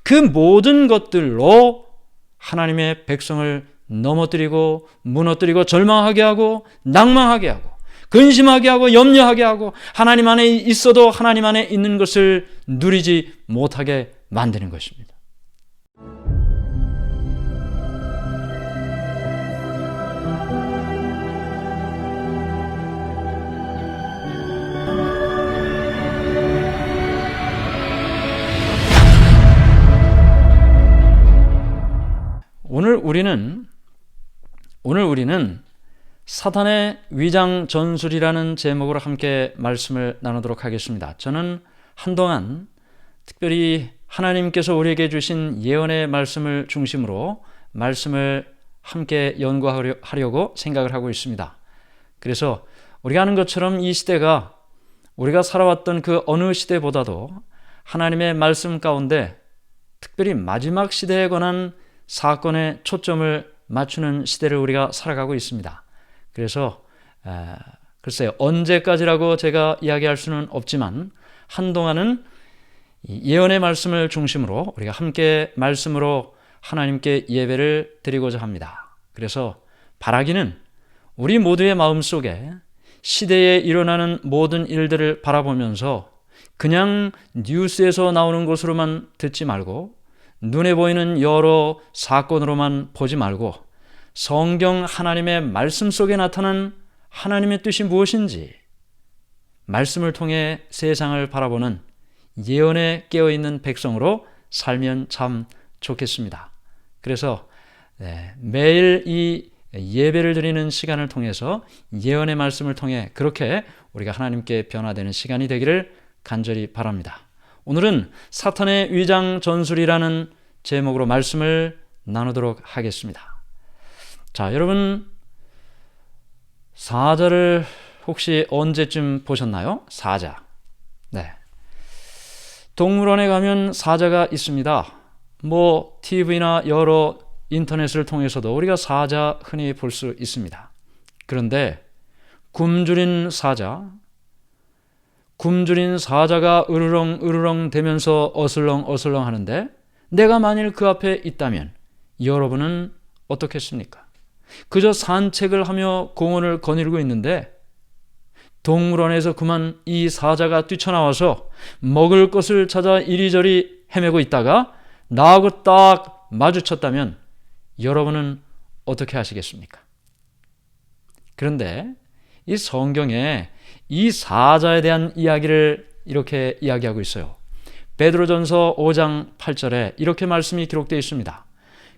그 모든 것들로 하나님의 백성을 넘어뜨리고 무너뜨리고 절망하게 하고 낭망하게 하고 근심하게 하고 염려하게 하고 하나님 안에 있어도 하나님 안에 있는 것을 누리지 못하게 만드는 것입니다. 오늘 우리는 사탄의 위장 전술이라는 제목으로 함께 말씀을 나누도록 하겠습니다. 저는 한동안 특별히 하나님께서 우리에게 주신 예언의 말씀을 중심으로 말씀을 함께 연구하려고 생각을 하고 있습니다. 그래서 우리가 아는 것처럼 이 시대가 우리가 살아왔던 그 어느 시대보다도 하나님의 말씀 가운데 특별히 마지막 시대에 관한 사건에 초점을 맞추는 시대를 우리가 살아가고 있습니다. 그래서 글쎄요, 언제까지라고 제가 이야기할 수는 없지만 한동안은 예언의 말씀을 중심으로 우리가 함께 말씀으로 하나님께 예배를 드리고자 합니다. 그래서 바라기는 우리 모두의 마음속에 시대에 일어나는 모든 일들을 바라보면서 그냥 뉴스에서 나오는 것으로만 듣지 말고 눈에 보이는 여러 사건으로만 보지 말고 성경 하나님의 말씀 속에 나타난 하나님의 뜻이 무엇인지 말씀을 통해 세상을 바라보는 예언에 깨어있는 백성으로 살면 참 좋겠습니다. 그래서 매일 이 예배를 드리는 시간을 통해서 예언의 말씀을 통해 그렇게 우리가 하나님께 변화되는 시간이 되기를 간절히 바랍니다. 오늘은 사탄의 위장 전술이라는 제목으로 말씀을 나누도록 하겠습니다. 자, 여러분 사자를 혹시 언제쯤 보셨나요? 사자. 네. 동물원에 가면 사자가 있습니다. TV나 여러 인터넷을 통해서도 우리가 사자 흔히 볼 수 있습니다. 그런데 굶주린 사자가 으르렁 대면서 어슬렁 하는데 내가 만일 그 앞에 있다면 여러분은 어떻겠습니까? 그저 산책을 하며 공원을 거닐고 있는데 동물원에서 그만 이 사자가 뛰쳐나와서 먹을 것을 찾아 이리저리 헤매고 있다가 나하고 딱 마주쳤다면 여러분은 어떻게 하시겠습니까? 그런데 이 성경에 이 사자에 대한 이야기를 이렇게 이야기하고 있어요. 베드로전서 5장 8절에 이렇게 말씀이 기록되어 있습니다.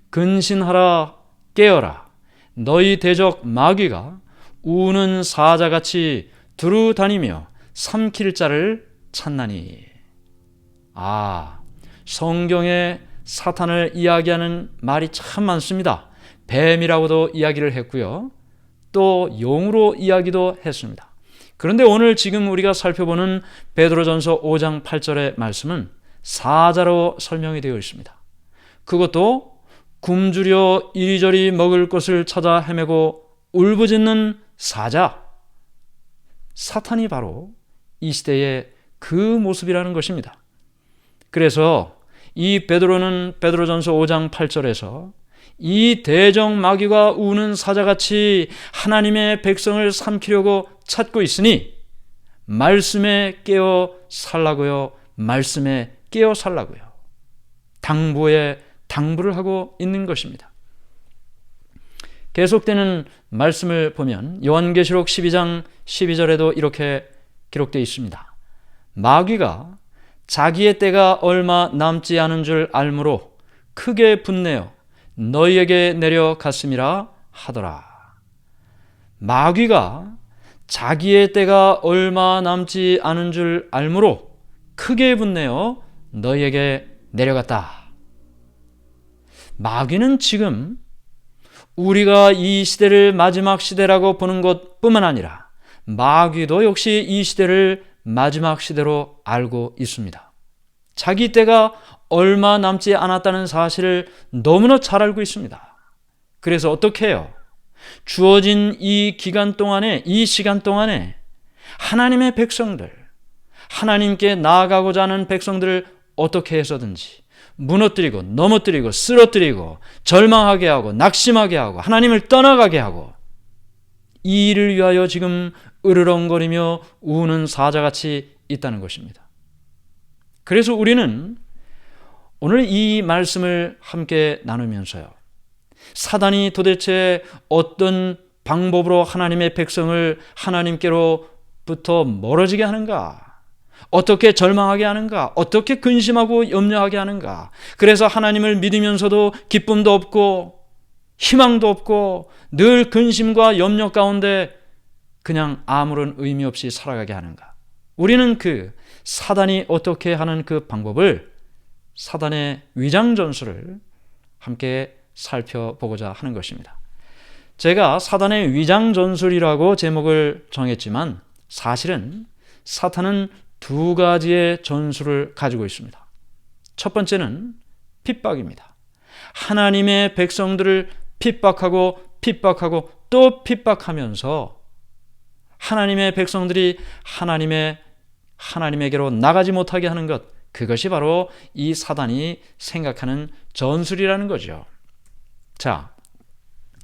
근신하라 깨어라 너희 대적 마귀가 우는 사자같이 두루 다니며 삼킬 자를 찾나니. 성경에 사탄을 이야기하는 말이 참 많습니다. 뱀이라고도 이야기를 했고요. 또 용으로 이야기도 했습니다. 그런데 오늘 지금 우리가 살펴보는 베드로전서 5장 8절의 말씀은 사자로 설명이 되어 있습니다. 그것도 굶주려 이리저리 먹을 것을 찾아 헤매고 울부짖는 사자. 사탄이 바로 이 시대의 그 모습이라는 것입니다. 그래서 이 베드로는 베드로전서 5장 8절에서 이 대적 마귀가 우는 사자같이 하나님의 백성을 삼키려고 찾고 있으니 말씀에 깨어 살라고요. 말씀에 깨어 살라고요. 당부에 당부를 하고 있는 것입니다. 계속되는 말씀을 보면 요한계시록 12장 12절에도 이렇게 기록되어 있습니다. 마귀가 자기의 때가 얼마 남지 않은 줄 알므로 크게 분내어 너희에게 내려갔음이라 하더라. 마귀가 자기의 때가 얼마 남지 않은 줄 알므로 크게 분내어 너희에게 내려갔다. 마귀는 지금 우리가 이 시대를 마지막 시대라고 보는 것뿐만 아니라 마귀도 역시 이 시대를 마지막 시대로 알고 있습니다. 자기 때가 얼마 남지 않았다는 사실을 너무나 잘 알고 있습니다. 그래서 어떻게 해요? 주어진 이 기간 동안에, 이 시간 동안에 하나님의 백성들, 하나님께 나아가고자 하는 백성들을 어떻게 해서든지 무너뜨리고 넘어뜨리고 쓰러뜨리고 절망하게 하고 낙심하게 하고 하나님을 떠나가게 하고 이 일을 위하여 지금 으르렁거리며 우는 사자같이 있다는 것입니다. 그래서 우리는 오늘 이 말씀을 함께 나누면서요, 사단이 도대체 어떤 방법으로 하나님의 백성을 하나님께로부터 멀어지게 하는가, 어떻게 절망하게 하는가, 어떻게 근심하고 염려하게 하는가, 그래서 하나님을 믿으면서도 기쁨도 없고 희망도 없고 늘 근심과 염려 가운데 그냥 아무런 의미 없이 살아가게 하는가. 우리는 그 사단이 어떻게 하는 그 방법을, 사단의 위장 전술을 함께 살펴보고자 하는 것입니다. 제가 사단의 위장 전술이라고 제목을 정했지만 사실은 사탄은 두 가지의 전술을 가지고 있습니다. 첫 번째는 핍박입니다. 하나님의 백성들을 핍박하고 또 핍박하면서 하나님의 백성들이 하나님에게로 나가지 못하게 하는 것, 그것이 바로 이 사단이 생각하는 전술이라는 거죠. 자,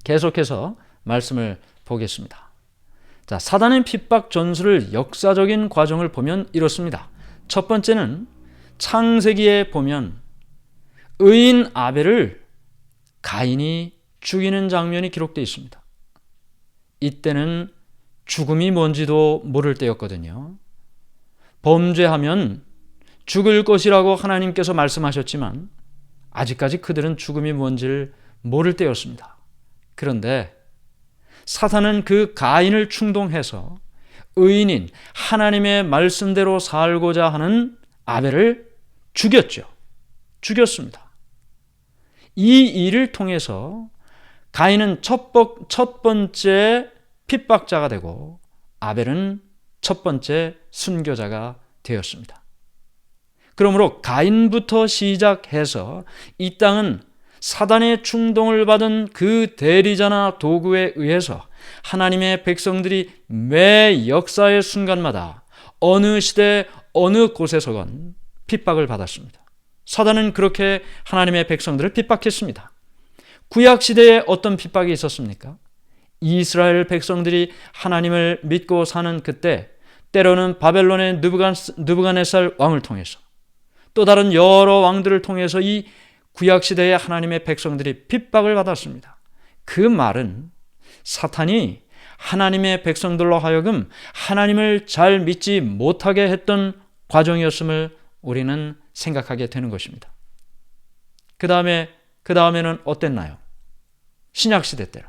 계속해서 말씀을 보겠습니다. 자, 사단의 핍박 전술을 역사적인 과정을 보면 이렇습니다. 첫 번째는 창세기에 보면 의인 아벨을 가인이 죽이는 장면이 기록되어 있습니다. 이때는 죽음이 뭔지도 모를 때였거든요. 범죄하면 죽을 것이라고 하나님께서 말씀하셨지만 아직까지 그들은 죽음이 뭔지를 모를 때였습니다. 그런데 사탄은 그 가인을 충동해서 의인인 하나님의 말씀대로 살고자 하는 아벨을 죽였습니다. 이 일을 통해서 가인은 첫 번째 핍박자가 되고 아벨은 첫 번째 순교자가 되었습니다. 그러므로 가인부터 시작해서 이 땅은 사단의 충동을 받은 그 대리자나 도구에 의해서 하나님의 백성들이 매 역사의 순간마다 어느 시대 어느 곳에서건 핍박을 받았습니다. 사단은 그렇게 하나님의 백성들을 핍박했습니다. 구약시대에 어떤 핍박이 있었습니까? 이스라엘 백성들이 하나님을 믿고 사는 그때 때로는 바벨론의 느부갓네살 왕을 통해서 또 다른 여러 왕들을 통해서 이 구약시대의 하나님의 백성들이 핍박을 받았습니다. 그 말은 사탄이 하나님의 백성들로 하여금 하나님을 잘 믿지 못하게 했던 과정이었음을 우리는 생각하게 되는 것입니다. 그 다음에는 어땠나요? 신약시대 때로.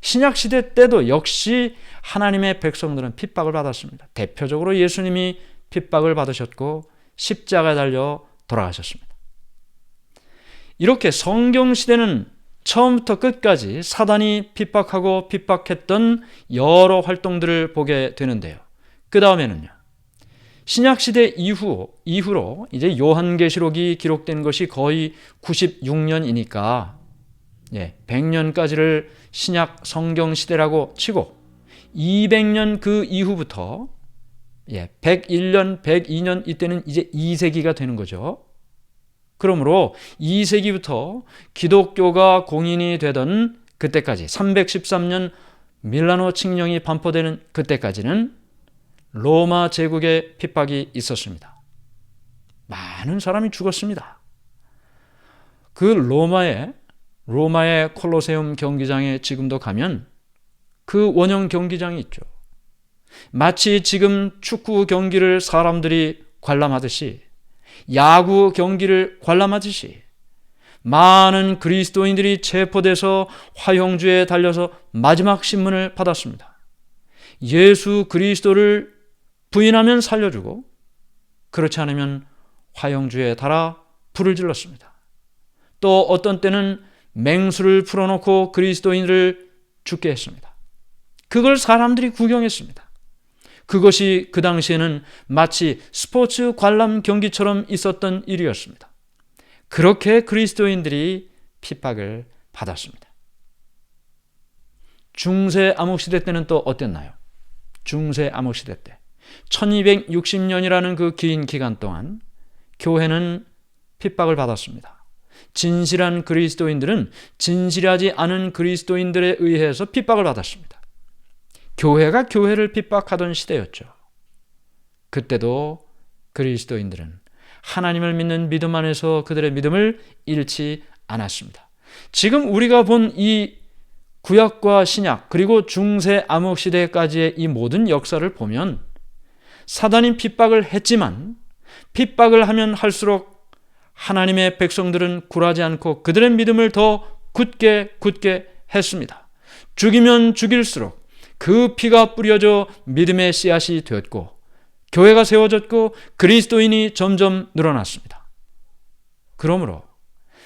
신약시대 때도 역시 하나님의 백성들은 핍박을 받았습니다. 대표적으로 예수님이 핍박을 받으셨고 십자가에 달려 돌아가셨습니다. 이렇게 성경시대는 처음부터 끝까지 사단이 핍박하고 핍박했던 여러 활동들을 보게 되는데요. 그 다음에는요, 신약시대 이후로 이제 요한계시록이 기록된 것이 거의 96년이니까 100년까지를 신약 성경시대라고 치고 200년 그 이후부터 101년, 102년 이때는 이제 2세기가 되는 거죠. 그러므로 2세기부터 기독교가 공인이 되던 그때까지 313년 밀라노 칙령이 반포되는 그때까지는 로마 제국의 핍박이 있었습니다. 많은 사람이 죽었습니다. 그 로마의 콜로세움 경기장에 지금도 가면 그 원형 경기장이 있죠. 마치 지금 축구 경기를 사람들이 관람하듯이, 야구 경기를 관람하듯이 많은 그리스도인들이 체포돼서 화형주에 달려서 마지막 신문을 받았습니다. 예수 그리스도를 부인하면 살려주고 그렇지 않으면 화형주에 달아 불을 질렀습니다. 또 어떤 때는 맹수를 풀어놓고 그리스도인을 죽게 했습니다. 그걸 사람들이 구경했습니다. 그것이 그 당시에는 마치 스포츠 관람 경기처럼 있었던 일이었습니다. 그렇게 그리스도인들이 핍박을 받았습니다. 중세 암흑시대 때는 또 어땠나요? 중세 암흑시대 때 1260년이라는 그 긴 기간 동안 교회는 핍박을 받았습니다. 진실한 그리스도인들은 진실하지 않은 그리스도인들에 의해서 핍박을 받았습니다. 교회가 교회를 핍박하던 시대였죠. 그때도 그리스도인들은 하나님을 믿는 믿음 안에서 그들의 믿음을 잃지 않았습니다. 지금 우리가 본 이 구약과 신약 그리고 중세 암흑 시대까지의 이 모든 역사를 보면 사단이 핍박을 했지만 핍박을 하면 할수록 하나님의 백성들은 굴하지 않고 그들의 믿음을 더 굳게 했습니다. 죽이면 죽일수록 그 피가 뿌려져 믿음의 씨앗이 되었고 교회가 세워졌고 그리스도인이 점점 늘어났습니다. 그러므로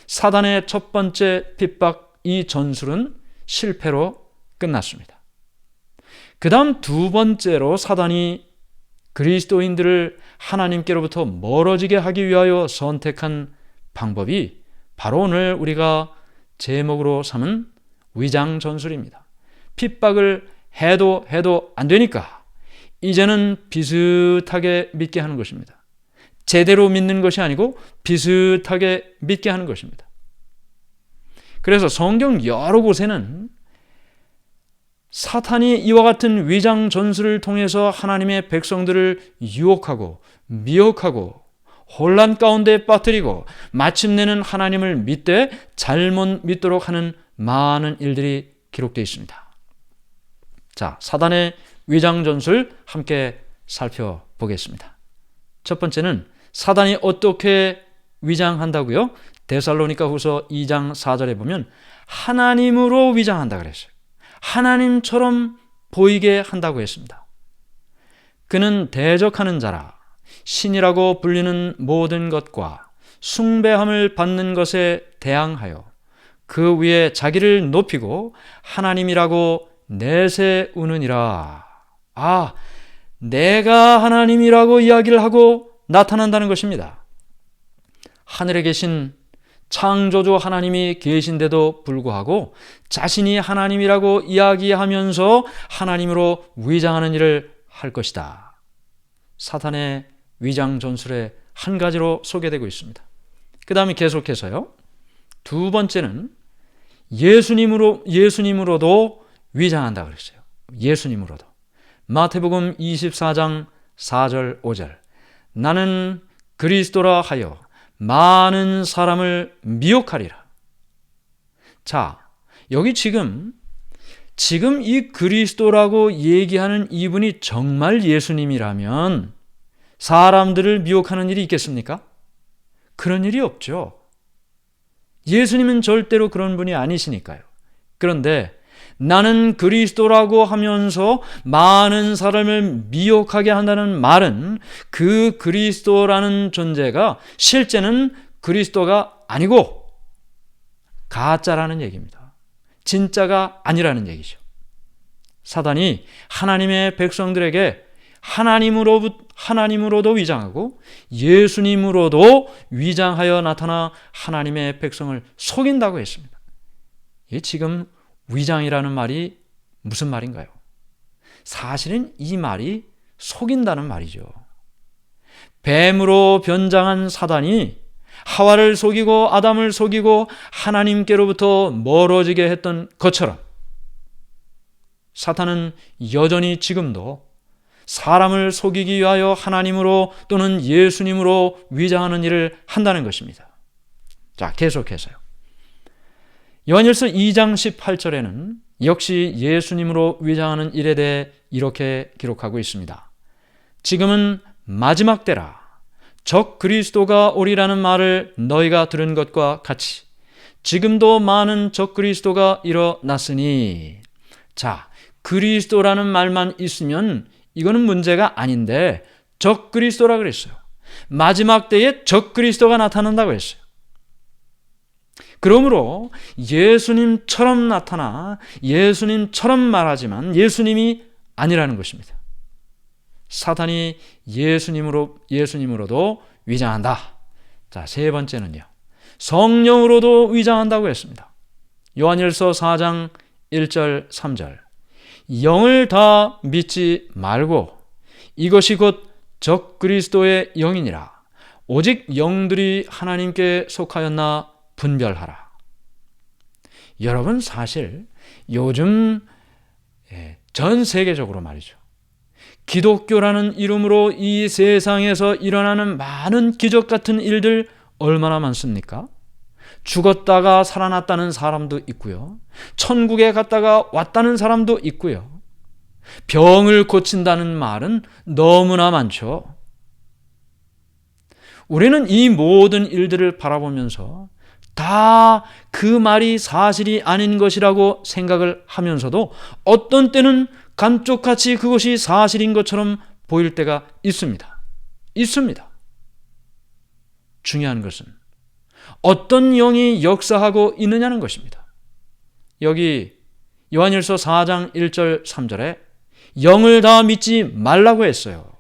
사단의 첫 번째 핍박 이 전술은 실패로 끝났습니다. 그 다음 두 번째로 사단이 그리스도인들을 하나님께로부터 멀어지게 하기 위하여 선택한 방법이 바로 오늘 우리가 제목으로 삼은 위장 전술입니다. 핍박을 해도 안 되니까 이제는 비슷하게 믿게 하는 것입니다. 제대로 믿는 것이 아니고 비슷하게 믿게 하는 것입니다. 그래서 성경 여러 곳에는 사탄이 이와 같은 위장 전술을 통해서 하나님의 백성들을 유혹하고 미혹하고 혼란 가운데 빠뜨리고 마침내는 하나님을 믿되 잘못 믿도록 하는 많은 일들이 기록되어 있습니다. 자, 사단의 위장 전술 함께 살펴보겠습니다. 첫 번째는 사단이 어떻게 위장한다고요? 데살로니가 후서 2장 4절에 보면 하나님으로 위장한다 그랬어요. 하나님처럼 보이게 한다고 했습니다. 그는 대적하는 자라 신이라고 불리는 모든 것과 숭배함을 받는 것에 대항하여 그 위에 자기를 높이고 하나님이라고 내세우느니라. 내가 하나님이라고 이야기를 하고 나타난다는 것입니다. 하늘에 계신 창조주 하나님이 계신데도 불구하고 자신이 하나님이라고 이야기하면서 하나님으로 위장하는 일을 할 것이다. 사탄의 위장 전술의 한 가지로 소개되고 있습니다. 그 다음에 계속해서요. 두 번째는 예수님으로도 위장한다 그랬어요. 예수님으로도. 마태복음 24장 4절 5절 나는 그리스도라 하여 많은 사람을 미혹하리라. 자, 여기 지금 이 그리스도라고 얘기하는 이분이 정말 예수님이라면 사람들을 미혹하는 일이 있겠습니까? 그런 일이 없죠. 예수님은 절대로 그런 분이 아니시니까요. 그런데 나는 그리스도라고 하면서 많은 사람을 미혹하게 한다는 말은 그 그리스도라는 존재가 실제는 그리스도가 아니고 가짜라는 얘기입니다. 진짜가 아니라는 얘기죠. 사단이 하나님의 백성들에게 하나님으로도 위장하고 예수님으로도 위장하여 나타나 하나님의 백성을 속인다고 했습니다. 이게 지금 위장이라는 말이 무슨 말인가요? 사실은 이 말이 속인다는 말이죠. 뱀으로 변장한 사단이 하와를 속이고 아담을 속이고 하나님께로부터 멀어지게 했던 것처럼 사탄은 여전히 지금도 사람을 속이기 위하여 하나님으로 또는 예수님으로 위장하는 일을 한다는 것입니다. 자, 계속해서요. 요한일서 2장 18절에는 역시 예수님으로 위장하는 일에 대해 이렇게 기록하고 있습니다. 지금은 마지막 때라. 적 그리스도가 오리라는 말을 너희가 들은 것과 같이 지금도 많은 적 그리스도가 일어났으니. 자, 그리스도라는 말만 있으면 이거는 문제가 아닌데 적 그리스도라 그랬어요. 마지막 때에 적 그리스도가 나타난다고 했어요. 그러므로 예수님처럼 나타나 예수님처럼 말하지만 예수님이 아니라는 것입니다. 사탄이 예수님으로도 위장한다. 자, 세 번째는요. 성령으로도 위장한다고 했습니다. 요한일서 4장 1절 3절 영을 다 믿지 말고 이것이 곧 적 그리스도의 영이니라. 오직 영들이 하나님께 속하였나 분별하라. 여러분, 사실 요즘 전 세계적으로 말이죠, 기독교라는 이름으로 이 세상에서 일어나는 많은 기적 같은 일들 얼마나 많습니까? 죽었다가 살아났다는 사람도 있고요, 천국에 갔다가 왔다는 사람도 있고요, 병을 고친다는 말은 너무나 많죠. 우리는 이 모든 일들을 바라보면서 다 그 말이 사실이 아닌 것이라고 생각을 하면서도 어떤 때는 감쪽같이 그것이 사실인 것처럼 보일 때가 있습니다. 중요한 것은 어떤 영이 역사하고 있느냐는 것입니다. 여기 요한일서 4장 1절 3절에 영을 다 믿지 말라고 했어요.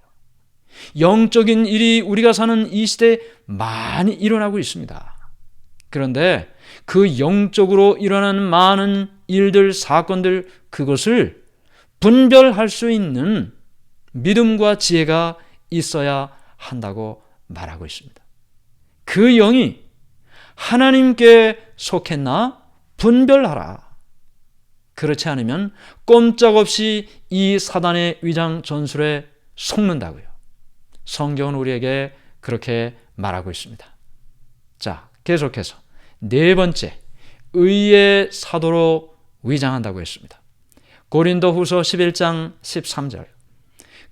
영적인 일이 우리가 사는 이 시대에 많이 일어나고 있습니다. 그런데 그 영적으로 일어나는 많은 일들, 사건들, 그것을 분별할 수 있는 믿음과 지혜가 있어야 한다고 말하고 있습니다. 그 영이 하나님께 속했나 분별하라. 그렇지 않으면 꼼짝없이 이 사단의 위장 전술에 속는다고요. 성경은 우리에게 그렇게 말하고 있습니다. 자, 계속해서 네 번째, 의의 사도로 위장한다고 했습니다. 고린도후서 11장 13절.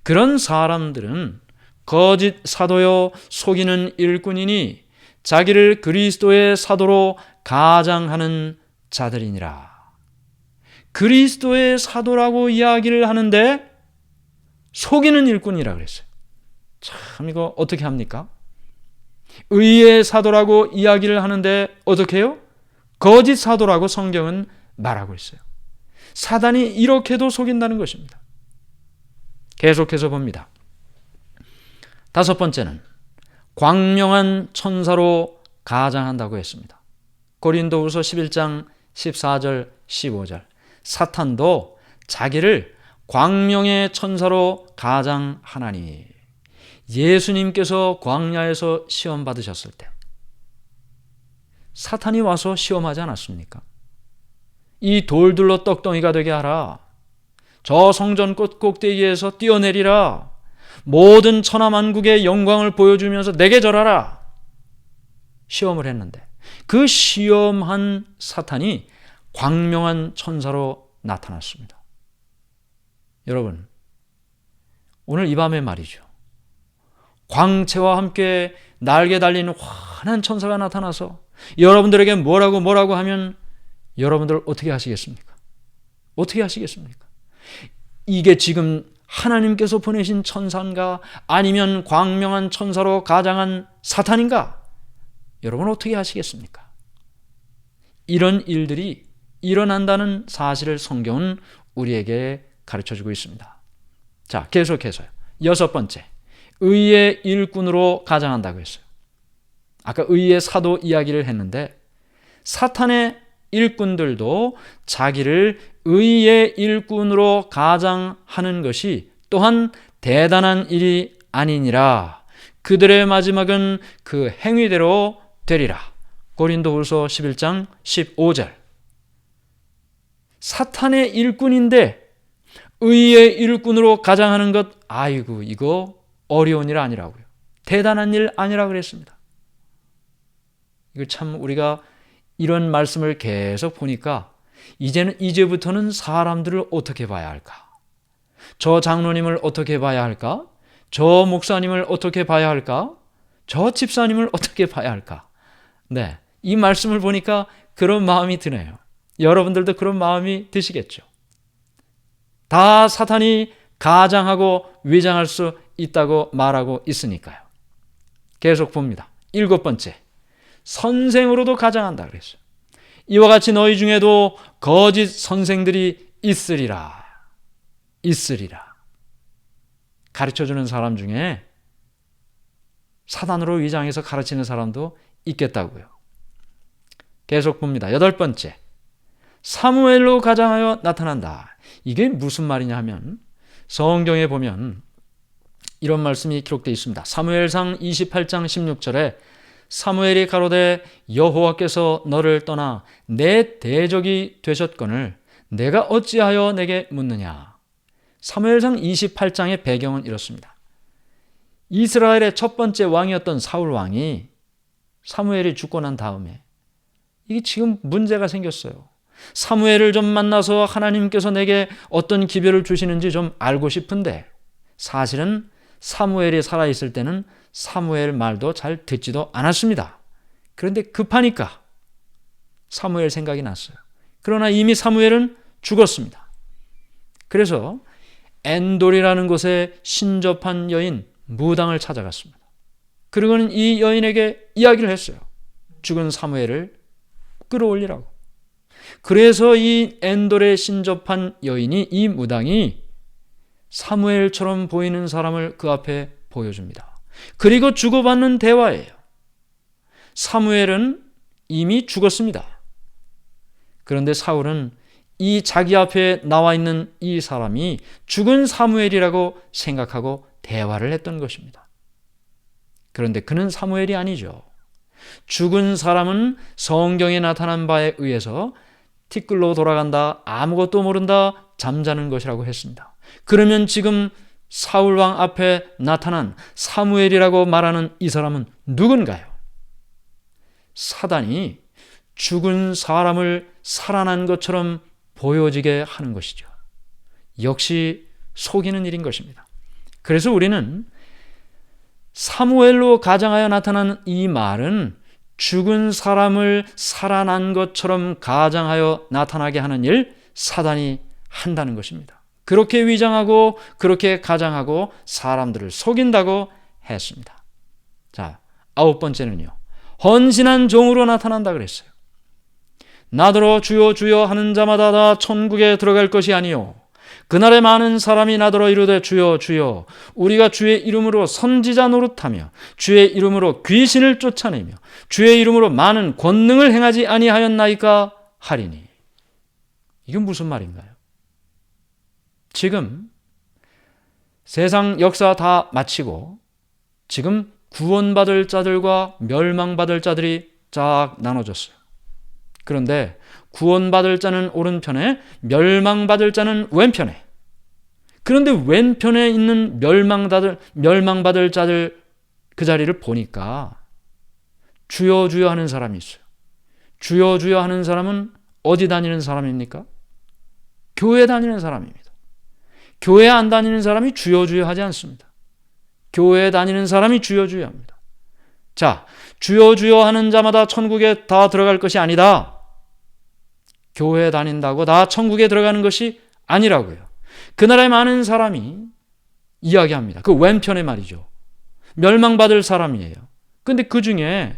그런 사람들은 거짓 사도요 속이는 일꾼이니 자기를 그리스도의 사도로 가장하는 자들이니라. 그리스도의 사도라고 이야기를 하는데 속이는 일꾼이라 그랬어요. 참, 이거 어떻게 합니까? 의의 사도라고 이야기를 하는데 어떻게 해요? 거짓 사도라고 성경은 말하고 있어요. 사단이 이렇게도 속인다는 것입니다. 계속해서 봅니다. 다섯 번째는 광명한 천사로 가장한다고 했습니다. 고린도후서 11장 14절 15절. 사탄도 자기를 광명의 천사로 가장하나니. 예수님께서 광야에서 시험 받으셨을 때 사탄이 와서 시험하지 않았습니까? 이 돌들로 떡덩이가 되게 하라. 저 성전 꼭대기에서 뛰어내리라. 모든 천하만국의 영광을 보여주면서 내게 절하라. 시험을 했는데 그 시험한 사탄이 광명한 천사로 나타났습니다. 여러분, 오늘 이 밤에 말이죠, 광채와 함께 날개 달린 환한 천사가 나타나서 여러분들에게 뭐라고 하면 여러분들 어떻게 하시겠습니까? 어떻게 하시겠습니까? 이게 지금 하나님께서 보내신 천사인가 아니면 광명한 천사로 가장한 사탄인가? 여러분 어떻게 하시겠습니까? 이런 일들이 일어난다는 사실을 성경은 우리에게 가르쳐주고 있습니다. 자, 계속해서요. 여섯 번째, 의의 일꾼으로 가장한다고 했어요. 아까 의의 사도 이야기를 했는데 사탄의 일꾼들도 자기를 의의 일꾼으로 가장하는 것이 또한 대단한 일이 아니니라. 그들의 마지막은 그 행위대로 되리라. 고린도후서 11장 15절. 사탄의 일꾼인데 의의 일꾼으로 가장하는 것, 아이고, 이거 어려운 일 아니라고요. 대단한 일 아니라 그랬습니다. 이거 참 우리가 이런 말씀을 계속 보니까 이제부터는 사람들을 어떻게 봐야 할까? 저 장로님을 어떻게 봐야 할까? 저 목사님을 어떻게 봐야 할까? 저 집사님을 어떻게 봐야 할까? 네, 이 말씀을 보니까 그런 마음이 드네요. 여러분들도 그런 마음이 드시겠죠. 다 사탄이 가장하고 위장할 수 있다고 말하고 있으니까요. 계속 봅니다. 일곱 번째, 선생으로도 가장한다 그랬어요. 이와 같이 너희 중에도 거짓 선생들이 있으리라. 가르쳐주는 사람 중에 사단으로 위장해서 가르치는 사람도 있겠다고요. 계속 봅니다. 여덟 번째, 사무엘로 가장하여 나타난다. 이게 무슨 말이냐 하면 성경에 보면 이런 말씀이 기록되어 있습니다. 사무엘상 28장 16절에 사무엘이 가로되 여호와께서 너를 떠나 내 대적이 되셨거늘 내가 어찌하여 내게 묻느냐. 사무엘상 28장의 배경은 이렇습니다. 이스라엘의 첫 번째 왕이었던 사울 왕이 사무엘이 죽고 난 다음에 이게 지금 문제가 생겼어요. 사무엘을 좀 만나서 하나님께서 내게 어떤 기별을 주시는지 좀 알고 싶은데, 사실은 사무엘이 살아있을 때는 사무엘 말도 잘 듣지도 않았습니다. 그런데 급하니까 사무엘 생각이 났어요. 그러나 이미 사무엘은 죽었습니다. 그래서 엔돌이라는 곳에 신접한 여인 무당을 찾아갔습니다. 그리고는 이 여인에게 이야기를 했어요. 죽은 사무엘을 끌어올리라고. 그래서 이 엔돌에 신접한 여인이, 이 무당이 사무엘처럼 보이는 사람을 그 앞에 보여줍니다. 그리고 주고받는 대화예요. 사무엘은 이미 죽었습니다. 그런데 사울은 이 자기 앞에 나와 있는 이 사람이 죽은 사무엘이라고 생각하고 대화를 했던 것입니다. 그런데 그는 사무엘이 아니죠. 죽은 사람은 성경에 나타난 바에 의해서 티끌로 돌아간다, 아무것도 모른다, 잠자는 것이라고 했습니다. 그러면 지금 사울왕 앞에 나타난 사무엘이라고 말하는 이 사람은 누군가요? 사단이 죽은 사람을 살아난 것처럼 보여지게 하는 것이죠. 역시 속이는 일인 것입니다. 그래서 우리는 사무엘로 가장하여 나타난 이 말은 죽은 사람을 살아난 것처럼 가장하여 나타나게 하는 일, 사단이 한다는 것입니다. 그렇게 위장하고 그렇게 가장하고 사람들을 속인다고 했습니다. 자, 9번째는요. 헌신한 종으로 나타난다 그랬어요. 나더러 주여 주여 하는 자마다 다 천국에 들어갈 것이 아니요 그날에 많은 사람이 나더러 이르되 주여 주여 우리가 주의 이름으로 선지자 노릇하며 주의 이름으로 귀신을 쫓아내며 주의 이름으로 많은 권능을 행하지 아니하였나이까 하리니. 이건 무슨 말인가요? 지금 세상 역사 다 마치고 지금 구원받을 자들과 멸망받을 자들이 쫙 나눠졌어요. 그런데 구원받을 자는 오른편에, 멸망받을 자는 왼편에. 그런데 왼편에 있는 멸망받을 자들 그 자리를 보니까 주여 주여 하는 사람이 있어요. 주여 주여 하는 사람은 어디 다니는 사람입니까? 교회 다니는 사람입니다. 교회 안 다니는 사람이 주여 주여 하지 않습니다. 교회 다니는 사람이 주여 주여 합니다. 자, 주여 주여 하는 자마다 천국에 다 들어갈 것이 아니다. 교회 다닌다고 다 천국에 들어가는 것이 아니라고요. 그날에 많은 사람이 이야기합니다. 그 왼편에 말이죠. 멸망받을 사람이에요. 근데 그 중에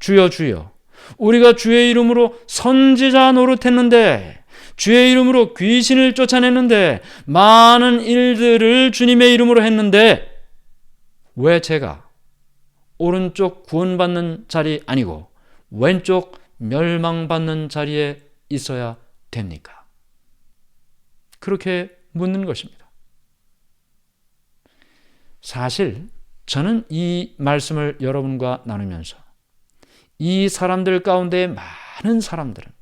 주여 주여 우리가 주의 이름으로 선지자 노릇했는데, 주의 이름으로 귀신을 쫓아냈는데, 많은 일들을 주님의 이름으로 했는데 왜 제가 오른쪽 구원받는 자리 아니고 왼쪽 멸망받는 자리에 있어야 됩니까? 그렇게 묻는 것입니다. 사실 저는 이 말씀을 여러분과 나누면서 이 사람들 가운데 많은 사람들은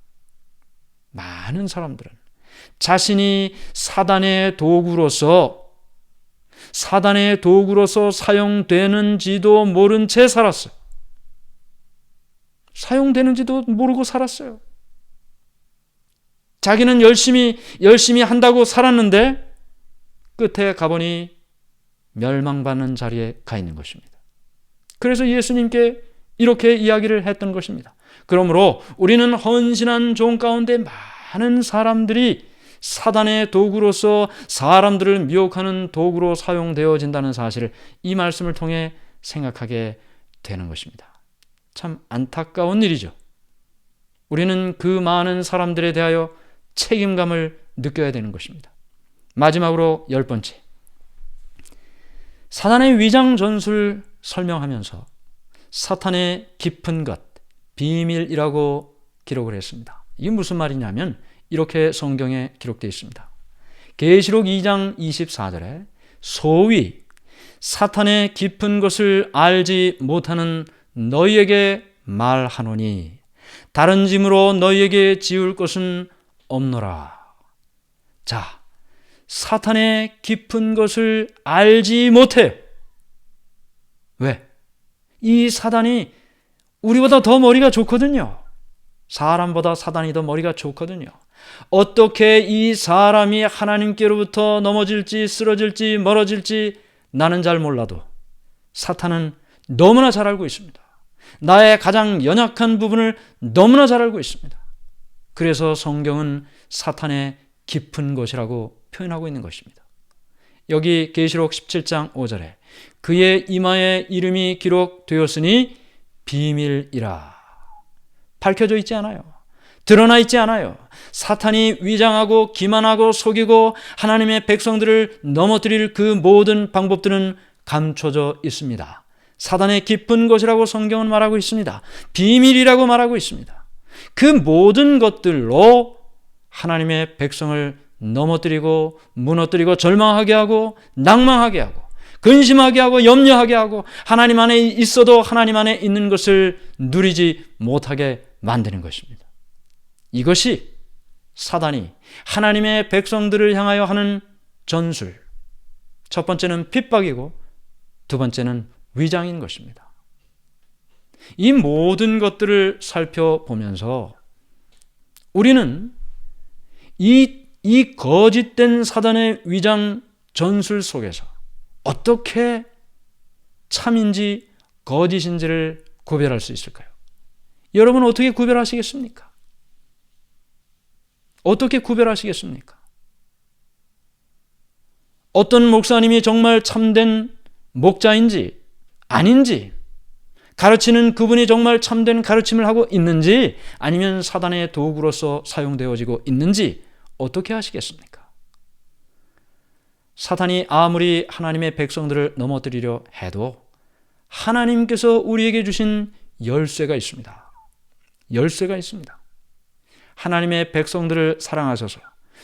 자신이 사단의 도구로서 사용되는지도 모른 채 살았어요. 사용되는지도 모르고 살았어요. 자기는 열심히 한다고 살았는데 끝에 가보니 멸망받는 자리에 가 있는 것입니다. 그래서 예수님께 이렇게 이야기를 했던 것입니다. 그러므로 우리는 헌신한 종 가운데 많은 사람들이 사단의 도구로서 사람들을 미혹하는 도구로 사용되어진다는 사실을 이 말씀을 통해 생각하게 되는 것입니다. 참 안타까운 일이죠. 우리는 그 많은 사람들에 대하여 책임감을 느껴야 되는 것입니다. 마지막으로 10번째, 사단의 위장 전술 설명하면서 사탄의 깊은 것, 비밀이라고 기록을 했습니다. 이게 무슨 말이냐면 이렇게 성경에 기록되어 있습니다. 계시록 2장 24절에 소위 사탄의 깊은 것을 알지 못하는 너희에게 말하노니 다른 짐으로 너희에게 지을 것은 없노라. 자, 사탄의 깊은 것을 알지 못해. 왜? 이 사단이 우리보다 더 머리가 좋거든요. 사람보다 사단이 더 머리가 좋거든요. 어떻게 이 사람이 하나님께로부터 넘어질지 쓰러질지 멀어질지 나는 잘 몰라도 사탄은 너무나 잘 알고 있습니다. 나의 가장 연약한 부분을 너무나 잘 알고 있습니다. 그래서 성경은 사탄의 깊은 것이라고 표현하고 있는 것입니다. 여기 계시록 17장 5절에 그의 이마에 이름이 기록되었으니 비밀이라. 밝혀져 있지 않아요. 드러나 있지 않아요. 사탄이 위장하고 기만하고 속이고 하나님의 백성들을 넘어뜨릴 그 모든 방법들은 감춰져 있습니다. 사단의 깊은 것이라고 성경은 말하고 있습니다. 비밀이라고 말하고 있습니다. 그 모든 것들로 하나님의 백성을 넘어뜨리고 무너뜨리고 절망하게 하고 낭망하게 하고 근심하게 하고 염려하게 하고 하나님 안에 있어도 하나님 안에 있는 것을 누리지 못하게 만드는 것입니다. 이것이 사단이 하나님의 백성들을 향하여 하는 전술. 첫 번째는 핍박이고 두 번째는 위장인 것입니다. 이 모든 것들을 살펴보면서 우리는 이 거짓된 사단의 위장 전술 속에서 어떻게 참인지 거짓인지를 구별할 수 있을까요? 여러분 어떻게 구별하시겠습니까? 어떻게 구별하시겠습니까? 어떤 목사님이 정말 참된 목자인지 아닌지, 가르치는 그분이 정말 참된 가르침을 하고 있는지 아니면 사단의 도구로서 사용되어지고 있는지 어떻게 하시겠습니까? 사탄이 아무리 하나님의 백성들을 넘어뜨리려 해도 하나님께서 우리에게 주신 열쇠가 있습니다. 열쇠가 있습니다. 하나님의 백성들을 사랑하셔서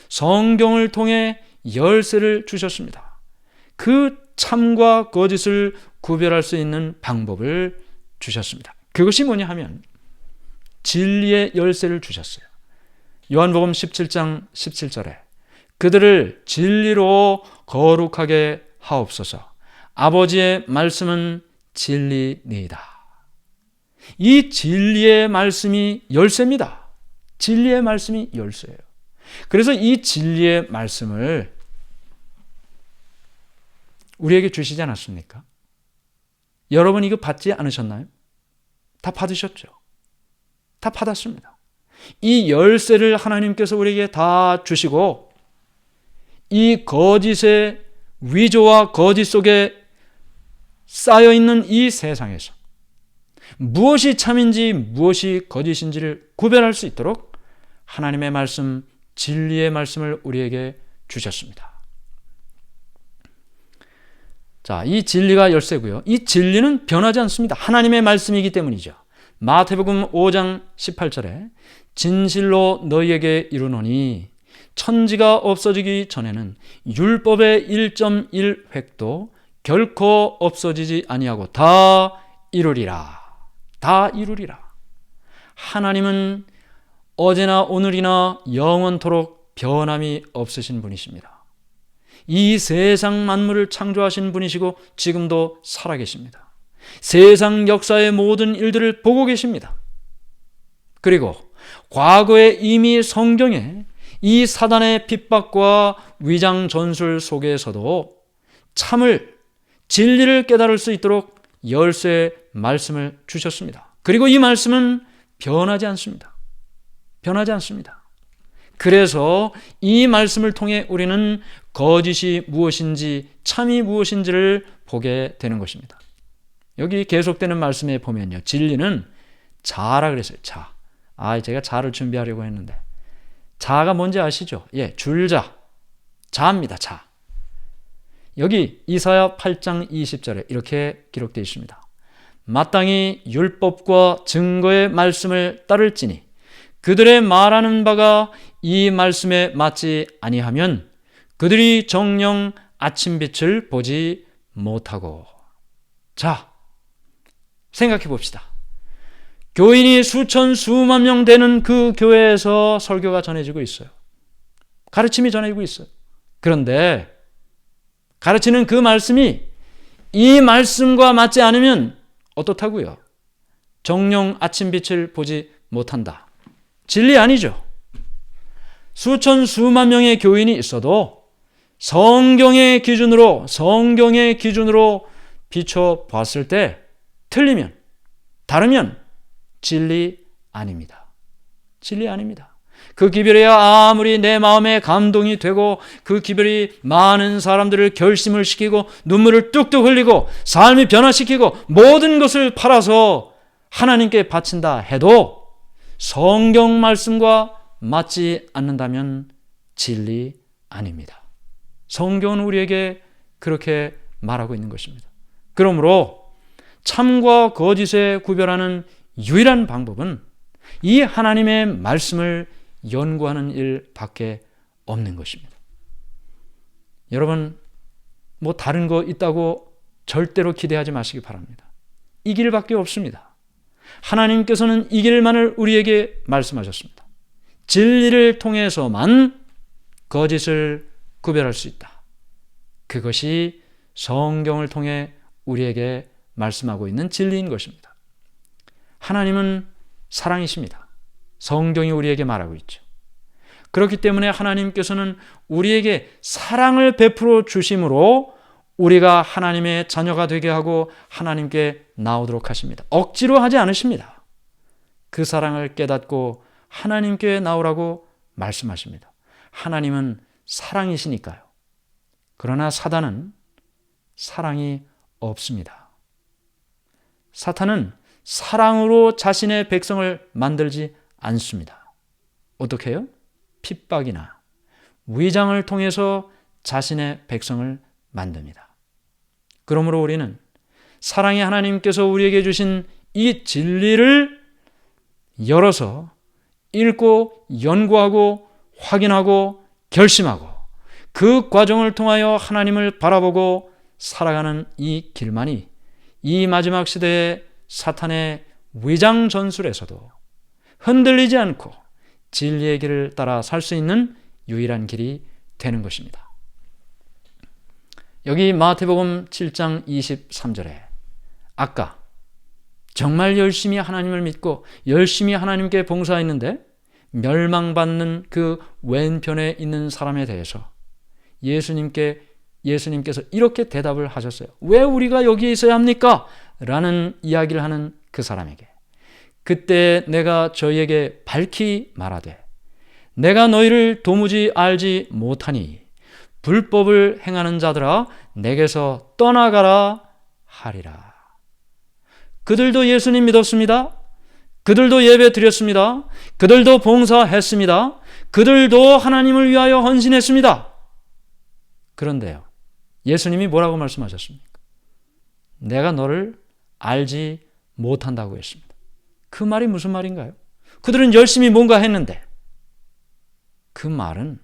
성경을 통해 열쇠를 주셨습니다. 그 참과 거짓을 구별할 수 있는 방법을 주셨습니다. 그것이 뭐냐 하면 진리의 열쇠를 주셨어요. 요한복음 17장 17절에 그들을 진리로 거룩하게 하옵소서. 아버지의 말씀은 진리니이다. 이 진리의 말씀이 열쇠입니다. 진리의 말씀이 열쇠예요. 그래서 이 진리의 말씀을 우리에게 주시지 않았습니까? 여러분 이거 받지 않으셨나요? 다 받으셨죠? 다 받았습니다. 이 열쇠를 하나님께서 우리에게 다 주시고 이 거짓의 위조와 거짓 속에 쌓여있는 이 세상에서 무엇이 참인지 무엇이 거짓인지를 구별할 수 있도록 하나님의 말씀, 진리의 말씀을 우리에게 주셨습니다. 자, 이 진리가 열쇠고요. 이 진리는 변하지 않습니다. 하나님의 말씀이기 때문이죠. 마태복음 5장 18절에 진실로 너희에게 이르노니 천지가 없어지기 전에는 율법의 1.1획도 결코 없어지지 아니하고 다 이루리라. 다 이루리라. 하나님은 어제나 오늘이나 영원토록 변함이 없으신 분이십니다. 이 세상 만물을 창조하신 분이시고 지금도 살아계십니다. 세상 역사의 모든 일들을 보고 계십니다. 그리고 과거에 이미 성경에 이 사단의 핍박과 위장 전술 속에서도 참을 진리를 깨달을 수 있도록 열쇠의 말씀을 주셨습니다. 그리고 이 말씀은 변하지 않습니다. 변하지 않습니다. 그래서 이 말씀을 통해 우리는 거짓이 무엇인지 참이 무엇인지를 보게 되는 것입니다. 여기 계속되는 말씀에 보면요. 진리는 자라 그랬어요. 자. 제가 자를 준비하려고 했는데 자가 뭔지 아시죠? 예, 줄자. 자입니다. 자. 여기 이사야 8장 20절에 이렇게 기록되어 있습니다. 마땅히 율법과 증거의 말씀을 따를지니 그들의 말하는 바가 이 말씀에 맞지 아니하면 그들이 정녕 아침빛을 보지 못하고. 자, 생각해 봅시다. 교인이 수천 수만 명 되는 그 교회에서 설교가 전해지고 있어요. 가르침이 전해지고 있어요. 그런데 가르치는 그 말씀이 이 말씀과 맞지 않으면 어떻다고요? 정령 아침빛을 보지 못한다. 진리 아니죠. 수천 수만 명의 교인이 있어도 성경의 기준으로 비춰봤을 때 틀리면, 다르면 진리 아닙니다. 진리 아닙니다. 그 기별이야 아무리 내 마음에 감동이 되고 그 기별이 많은 사람들을 결심을 시키고 눈물을 뚝뚝 흘리고 삶이 변화시키고 모든 것을 팔아서 하나님께 바친다 해도 성경 말씀과 맞지 않는다면 진리 아닙니다. 성경은 우리에게 그렇게 말하고 있는 것입니다. 그러므로 참과 거짓에 구별하는 유일한 방법은 이 하나님의 말씀을 연구하는 일밖에 없는 것입니다. 여러분, 뭐 다른 거 있다고 절대로 기대하지 마시기 바랍니다. 이 길밖에 없습니다. 하나님께서는 이 길만을 우리에게 말씀하셨습니다. 진리를 통해서만 거짓을 구별할 수 있다. 그것이 성경을 통해 우리에게 말씀하고 있는 진리인 것입니다. 하나님은 사랑이십니다. 성경이 우리에게 말하고 있죠. 그렇기 때문에 하나님께서는 우리에게 사랑을 베풀어 주심으로 우리가 하나님의 자녀가 되게 하고 하나님께 나오도록 하십니다. 억지로 하지 않으십니다. 그 사랑을 깨닫고 하나님께 나오라고 말씀하십니다. 하나님은 사랑이시니까요. 그러나 사단은 사랑이 없습니다. 사탄은 사랑으로 자신의 백성을 만들지 않습니다. 어떻게 해요? 핍박이나 위장을 통해서 자신의 백성을 만듭니다. 그러므로 우리는 사랑의 하나님께서 우리에게 주신 이 진리를 열어서 읽고 연구하고 확인하고 결심하고 그 과정을 통하여 하나님을 바라보고 살아가는 이 길만이 이 마지막 시대의 사탄의 위장 전술에서도 흔들리지 않고 진리의 길을 따라 살 수 있는 유일한 길이 되는 것입니다. 여기 마태복음 7장 23절에 아까 정말 열심히 하나님을 믿고 열심히 하나님께 봉사했는데 멸망받는 그 왼편에 있는 사람에 대해서 예수님께서 이렇게 대답을 하셨어요. 왜 우리가 여기에 있어야 합니까? 라는 이야기를 하는 그 사람에게 그때 내가 저희에게 밝히 말하되 내가 너희를 도무지 알지 못하니 불법을 행하는 자들아 내게서 떠나가라 하리라. 그들도 예수님 믿었습니다. 그들도 예배 드렸습니다. 그들도 봉사했습니다. 그들도 하나님을 위하여 헌신했습니다. 그런데요, 예수님이 뭐라고 말씀하셨습니까? 내가 너를 알지 못한다고 했습니다. 그 말이 무슨 말인가요? 그들은 열심히 뭔가 했는데 그 말은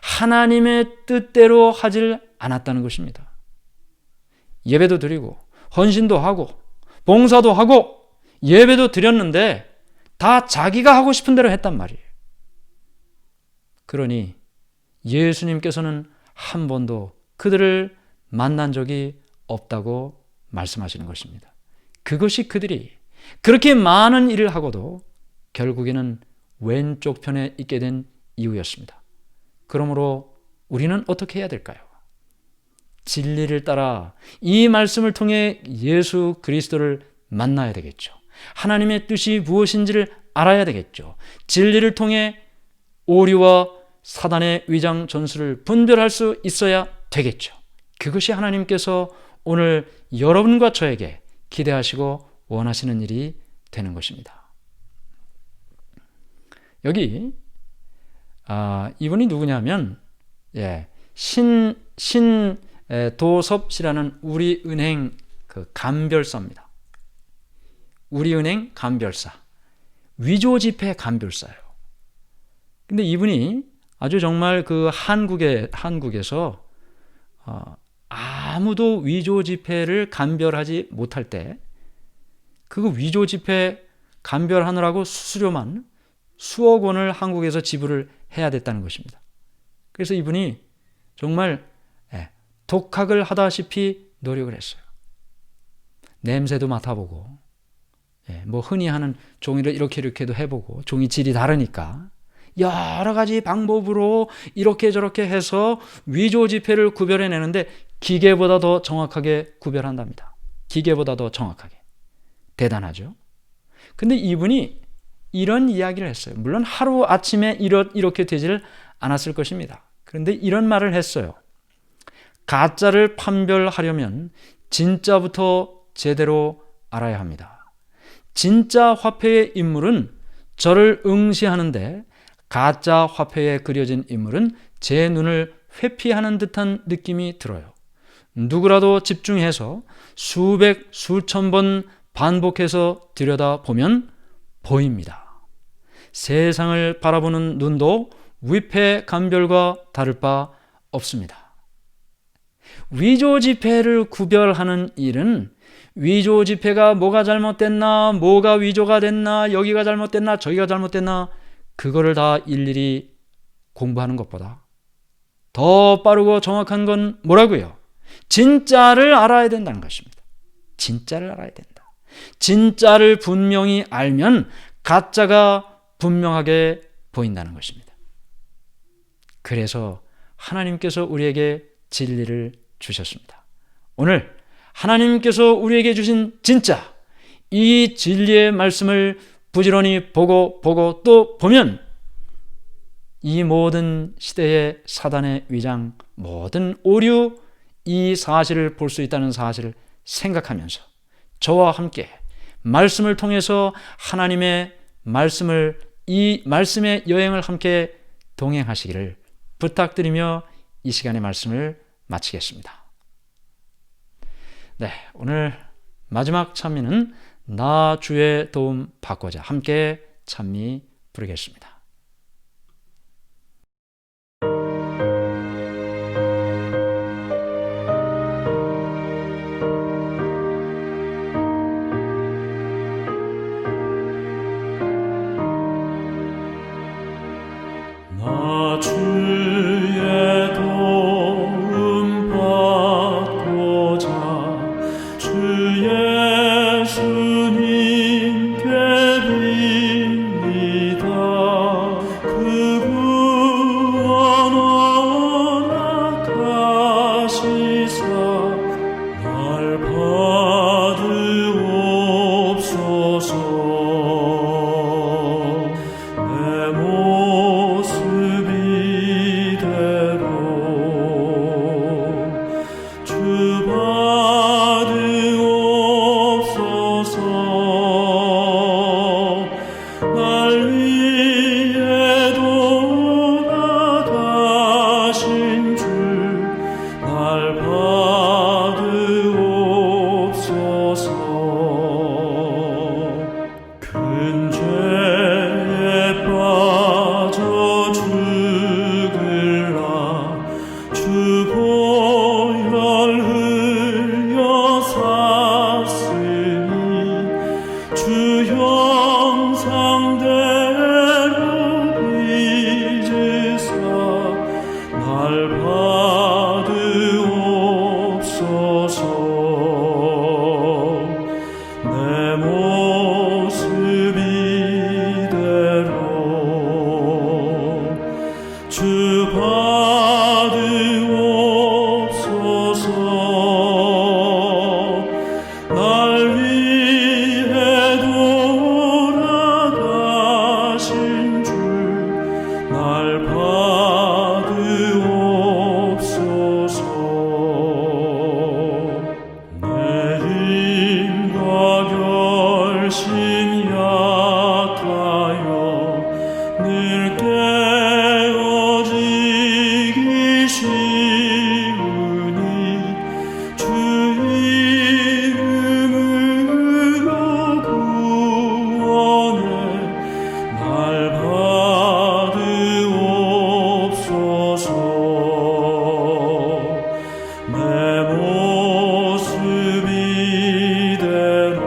하나님의 뜻대로 하질 않았다는 것입니다. 예배도 드리고 헌신도 하고 봉사도 하고 예배도 드렸는데 다 자기가 하고 싶은 대로 했단 말이에요. 그러니 예수님께서는 한 번도 그들을 만난 적이 없다고 말씀하시는 것입니다. 그것이 그들이 그렇게 많은 일을 하고도 결국에는 왼쪽 편에 있게 된 이유였습니다. 그러므로 우리는 어떻게 해야 될까요? 진리를 따라 이 말씀을 통해 예수 그리스도를 만나야 되겠죠. 하나님의 뜻이 무엇인지를 알아야 되겠죠. 진리를 통해 오류와 사단의 위장 전술을 분별할 수 있어야 되겠죠. 그것이 하나님께서 오늘 여러분과 저에게 기대하시고 원하시는 일이 되는 것입니다. 여기 이분이 누구냐면 신도섭 씨라는 우리은행 그 감별사입니다. 우리은행 감별사, 위조지폐 감별사예요. 근데 이분이 아주 정말 그 한국에서 아무도 위조지폐를 감별하지 못할 때 그거 위조 지폐 감별하느라고 수수료만 수억 원을 한국에서 지불을 해야 됐다는 것입니다. 그래서 이분이 정말 독학을 하다시피 노력을 했어요. 냄새도 맡아보고, 뭐 흔히 하는 종이를 이렇게도 해보고, 종이 질이 다르니까 여러 가지 방법으로 이렇게 저렇게 해서 위조 지폐를 구별해내는데 기계보다 더 정확하게 구별한답니다. 기계보다 더 정확하게. 대단하죠? 근데 이분이 이런 이야기를 했어요. 물론 하루아침에 이렇게 되지를 않았을 것입니다. 그런데 이런 말을 했어요. 가짜를 판별하려면 진짜부터 제대로 알아야 합니다. 진짜 화폐의 인물은 저를 응시하는데 가짜 화폐에 그려진 인물은 제 눈을 회피하는 듯한 느낌이 들어요. 누구라도 집중해서 수백, 수천 번 반복해서 들여다보면 보입니다. 세상을 바라보는 눈도 위패 감별과 다를 바 없습니다. 위조 지폐를 구별하는 일은 위조 지폐가 뭐가 잘못됐나, 뭐가 위조가 됐나, 여기가 잘못됐나, 저기가 잘못됐나, 그거를 다 일일이 공부하는 것보다 더 빠르고 정확한 건 뭐라고요? 진짜를 알아야 된다는 것입니다. 진짜를 알아야 된다. 진짜를 분명히 알면 가짜가 분명하게 보인다는 것입니다. 그래서 하나님께서 우리에게 진리를 주셨습니다. 오늘 하나님께서 우리에게 주신 진짜, 이 진리의 말씀을 부지런히 보고 또 보면 이 모든 시대의 사단의 위장, 모든 오류, 이 사실을 볼 수 있다는 사실을 생각하면서 저와 함께 말씀을 통해서 하나님의 말씀을, 이 말씀의 여행을 함께 동행하시기를 부탁드리며 이 시간의 말씀을 마치겠습니다. 네, 오늘 마지막 찬미는 나 주의 도움 받고자 함께 찬미 부르겠습니다. 나 주의 도움 받고자 주 예수님께 빕니다. 그 구원 허락하시사 날 받으옵소서. 내 모습 이대로 주 받으옵소서. 날 위해 돌아가신 주 날 받으옵소서. 큰 죄에 빠져 죽을라 주 보혈 흘려 샀으니 주 형상대로 빚으사 날 받으옵소서. 내 모습 이대로 주 받으옵소서. 날 위해 돌아가신 주 날 받으옵소서. 내 힘과 결심 약하여 늘 깨어지기 쉬우니 주 이름으로 구원해 날 받으옵소서. 내 모습 이대로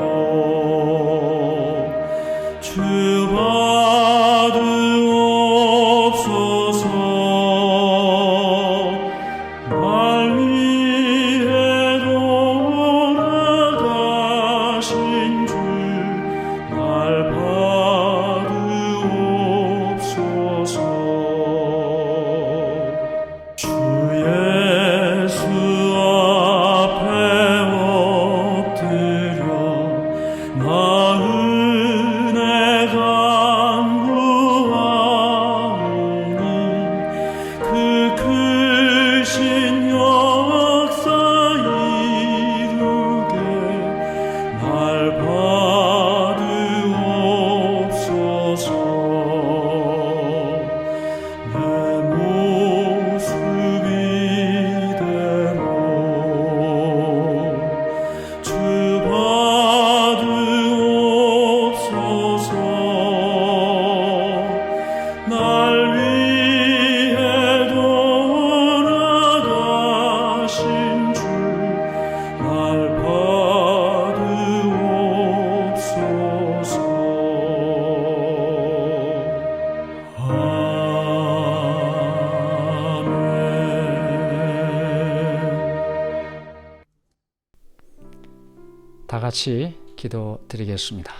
같이 기도드리겠습니다.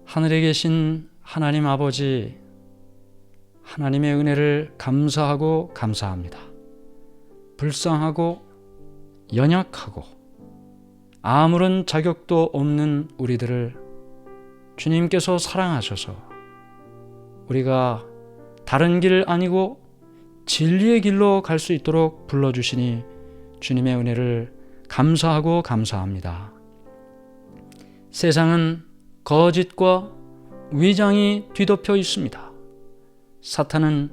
하늘에 계신 하나님 아버지, 하나님의 은혜를 감사하고 감사합니다. 불쌍하고 연약하고 아무런 자격도 없는 우리들을 주님께서 사랑하셔서 우리가 다른 길 아니고 진리의 길로 갈 수 있도록 불러주시니 주님의 은혜를 감사하고 감사합니다. 세상은 거짓과 위장이 뒤덮여 있습니다. 사탄은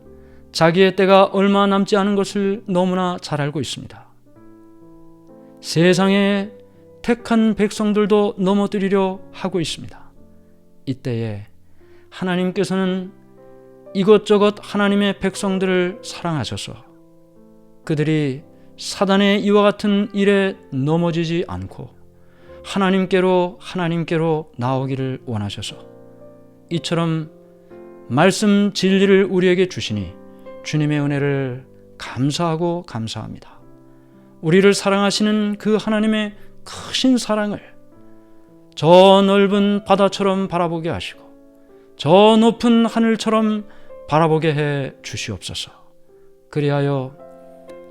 자기의 때가 얼마 남지 않은 것을 너무나 잘 알고 있습니다. 세상의 택한 백성들도 넘어뜨리려 하고 있습니다. 이때에 하나님께서는 이것저것 하나님의 백성들을 사랑하셔서 그들이 사단의 이와 같은 일에 넘어지지 않고 하나님께로 나오기를 원하셔서 이처럼 말씀 진리를 우리에게 주시니 주님의 은혜를 감사하고 감사합니다. 우리를 사랑하시는 그 하나님의 크신 사랑을 저 넓은 바다처럼 바라보게 하시고 저 높은 하늘처럼 바라보게 해 주시옵소서. 그리하여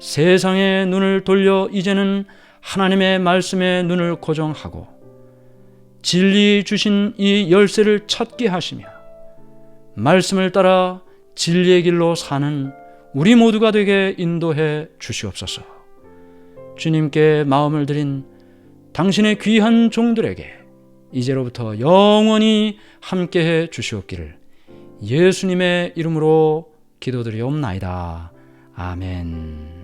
세상의 눈을 돌려 이제는 하나님의 말씀에 눈을 고정하고 진리 주신 이 열쇠를 찾게 하시며 말씀을 따라 진리의 길로 사는 우리 모두가 되게 인도해 주시옵소서. 주님께 마음을 드린 당신의 귀한 종들에게 이제로부터 영원히 함께해 주시옵기를 예수님의 이름으로 기도드리옵나이다. 아멘.